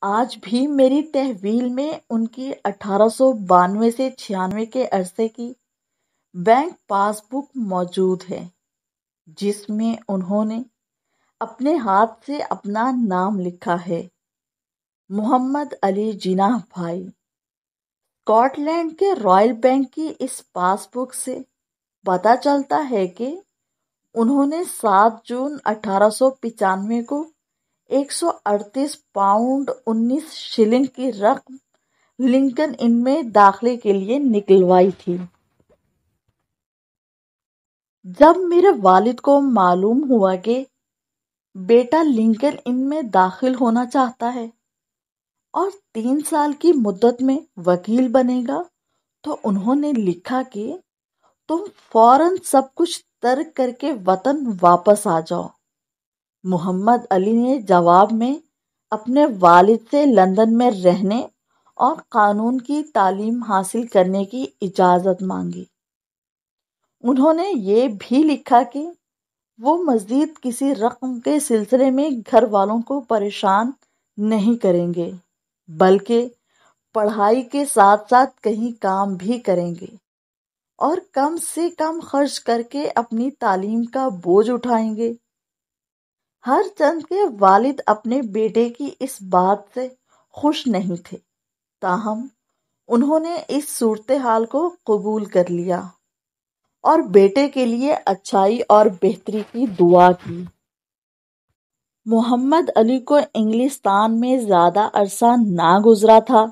آج بھی میری تحویل میں ان کی 1892 سے 96 کے عرصے کی بینک پاس بک موجود ہے، جس میں انہوں نے اپنے ہاتھ سے اپنا نام لکھا ہے، محمد علی جناح بھائی۔ اسکاٹ لینڈ کے رائل بینک کی اس پاس بک سے پتہ چلتا ہے کہ انہوں نے 7 جون 1895 کو 138 پاؤنڈ 19 شلنگ کی رقم لنکن ان میں داخلے کے لیے نکلوائی تھی۔ جب میرے والد کو معلوم ہوا کہ بیٹا لنکن ان میں داخل ہونا چاہتا ہے اور 3 سال کی مدت میں وکیل بنے گا، تو انہوں نے لکھا کہ تم فوراً سب کچھ ترک کر کے وطن واپس آ جاؤ۔ محمد علی نے جواب میں اپنے والد سے لندن میں رہنے اور قانون کی تعلیم حاصل کرنے کی اجازت مانگی۔ انہوں نے یہ بھی لکھا کہ وہ مزید کسی رقم کے سلسلے میں گھر والوں کو پریشان نہیں کریں گے، بلکہ پڑھائی کے ساتھ ساتھ کہیں کام بھی کریں گے اور کم سے کم خرچ کر کے اپنی تعلیم کا بوجھ اٹھائیں گے۔ ہر چند کے والد اپنے بیٹے کی اس بات سے خوش نہیں تھے، تاہم انہوں نے اس صورتحال کو قبول کر لیا اور بیٹے کے لیے اچھائی اور بہتری کی دعا کی۔ محمد علی کو انگلستان میں زیادہ عرصہ نہ گزرا تھا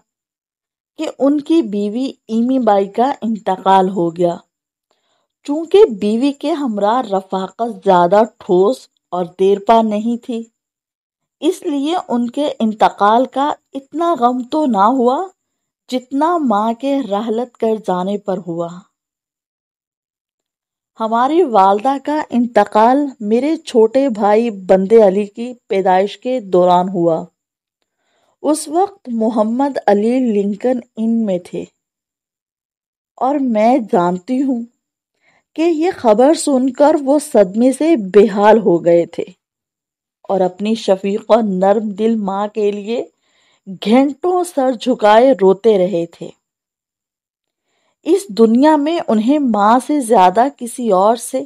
کہ ان کی بیوی ایمی بائی کا انتقال ہو گیا۔ چونکہ بیوی کے ہمراہ رفاقت زیادہ ٹھوس اور دیر پا نہیں تھی، اس لیے ان کے انتقال کا اتنا غم تو نہ ہوا جتنا ماں کے رحلت کر جانے پر ہوا۔ ہماری والدہ کا انتقال میرے چھوٹے بھائی بندے علی کی پیدائش کے دوران ہوا۔ اس وقت محمد علی لنکن ان میں تھے اور میں جانتی ہوں کہ یہ خبر سن کر وہ صدمے سے بے حال ہو گئے تھے اور اپنی شفیق اور نرم دل ماں کے لیے گھنٹوں سر جھکائے روتے رہے تھے۔ اس دنیا میں انہیں ماں سے زیادہ کسی اور سے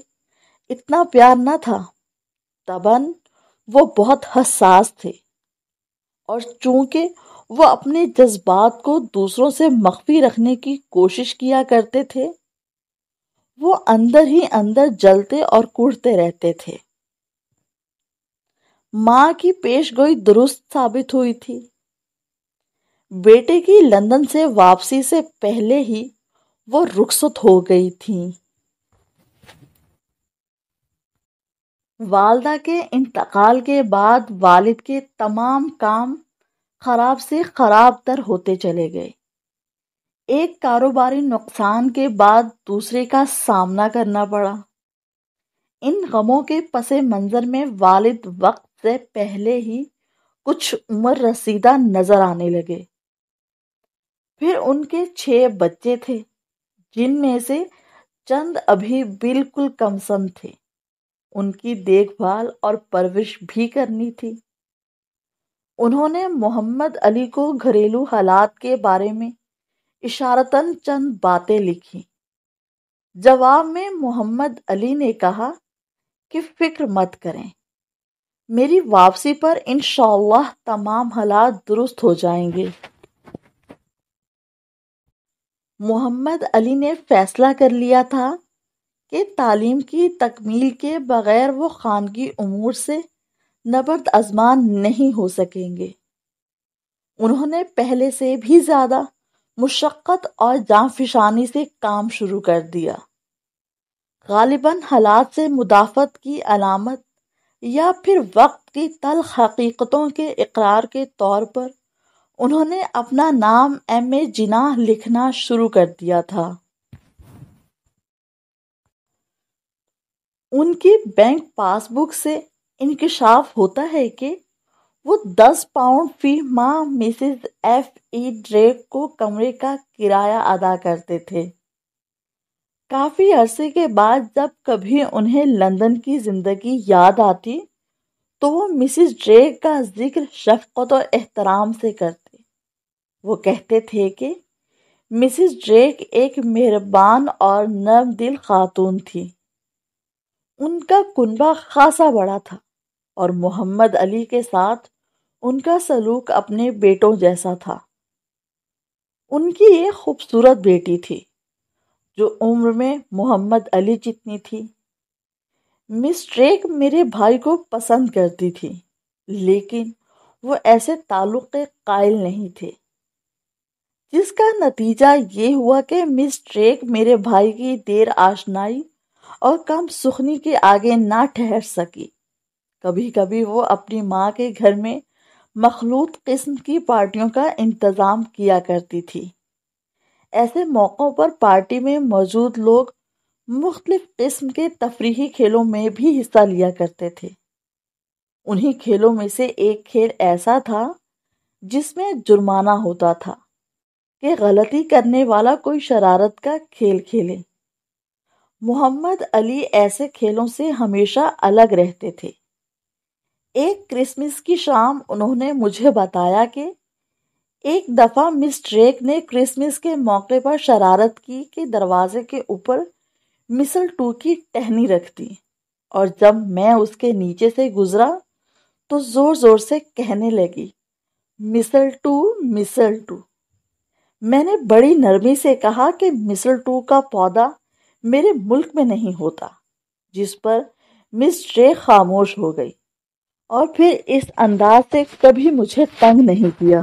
اتنا پیار نہ تھا۔ طبعاً وہ بہت حساس تھے اور چونکہ وہ اپنے جذبات کو دوسروں سے مخفی رکھنے کی کوشش کیا کرتے تھے، وہ اندر ہی اندر جلتے اور کڑتے رہتے تھے۔ ماں کی پیش گوئی درست ثابت ہوئی تھی۔ بیٹے کی لندن سے واپسی سے پہلے ہی وہ رخصت ہو گئی تھیں۔ والدہ کے انتقال کے بعد والد کے تمام کام خراب سے خراب تر ہوتے چلے گئے۔ ایک کاروباری نقصان کے بعد دوسرے کا سامنا کرنا پڑا۔ ان غموں کے پس منظر میں والد وقت سے پہلے ہی کچھ عمر رسیدہ نظر آنے لگے۔ پھر ان کے 6 بچے تھے، جن میں سے چند ابھی بالکل کم سن تھے۔ ان کی دیکھ بھال اور پرورش بھی کرنی تھی۔ انہوں نے محمد علی کو گھریلو حالات کے بارے میں اشارتاً چند باتیں لکھی۔ جواب میں محمد علی نے کہا کہ فکر مت کریں، میری واپسی پر انشاءاللہ تمام حالات درست ہو جائیں گے۔ محمد علی نے فیصلہ کر لیا تھا کہ تعلیم کی تکمیل کے بغیر وہ خانگی امور سے نبرد آزما نہیں ہو سکیں گے۔ انہوں نے پہلے سے بھی زیادہ مشقت اور جانفشانی سے کام شروع کر دیا۔ غالباً حالات سے مدافعت کی علامت یا پھر وقت کی تلخ حقیقتوں کے اقرار کے طور پر انہوں نے اپنا نام ایم.اے. جناح لکھنا شروع کر دیا تھا۔ ان کی بینک پاس بک سے انکشاف ہوتا ہے کہ وہ 10 پاؤنڈ فی ماہ مسز ایف ای ڈریک کو کمرے کا کرایہ ادا کرتے تھے۔ کافی عرصے کے بعد جب کبھی انہیں لندن کی زندگی یاد آتی تو وہ مسز ڈریک کا ذکر شفقت اور احترام سے کرتے۔ وہ کہتے تھے کہ مسز ڈریک ایک مہربان اور نرم دل خاتون تھی۔ ان کا کنبہ خاصا بڑا تھا اور محمد علی کے ساتھ ان کا سلوک اپنے بیٹوں جیسا تھا۔ ان کی ایک خوبصورت بیٹی تھی جو عمر میں محمد علی جتنی تھی۔ مس ڈریک میرے بھائی کو پسند کرتی تھی، لیکن وہ ایسے تعلق کے قائل نہیں تھے، جس کا نتیجہ یہ ہوا کہ مس ڈریک میرے بھائی کی دیر آشنائی اور کم سخنی کے آگے نہ ٹھہر سکی۔ کبھی کبھی وہ اپنی ماں کے گھر میں مخلوط قسم کی پارٹیوں کا انتظام کیا کرتی تھی۔ ایسے موقعوں پر پارٹی میں موجود لوگ مختلف قسم کے تفریحی کھیلوں میں بھی حصہ لیا کرتے تھے۔ انہی کھیلوں میں سے ایک کھیل ایسا تھا جس میں جرمانہ ہوتا تھا کہ غلطی کرنے والا کوئی شرارت کا کھیل کھیلے۔ محمد علی ایسے کھیلوں سے ہمیشہ الگ رہتے تھے۔ ایک کرسمس کی شام انہوں نے مجھے بتایا کہ ایک دفعہ مس ڈریک نے کرسمس کے موقع پر شرارت کی کہ دروازے کے اوپر مسلٹو کی ٹہنی رکھ دی، اور جب میں اس کے نیچے سے گزرا تو زور زور سے کہنے لگی، مسلٹو مسلٹو۔ میں نے بڑی نرمی سے کہا کہ مسلٹو کا پودا میرے ملک میں نہیں ہوتا، جس پر مس ڈریک خاموش ہو گئی اور پھر اس انداز سے کبھی مجھے تنگ نہیں کیا۔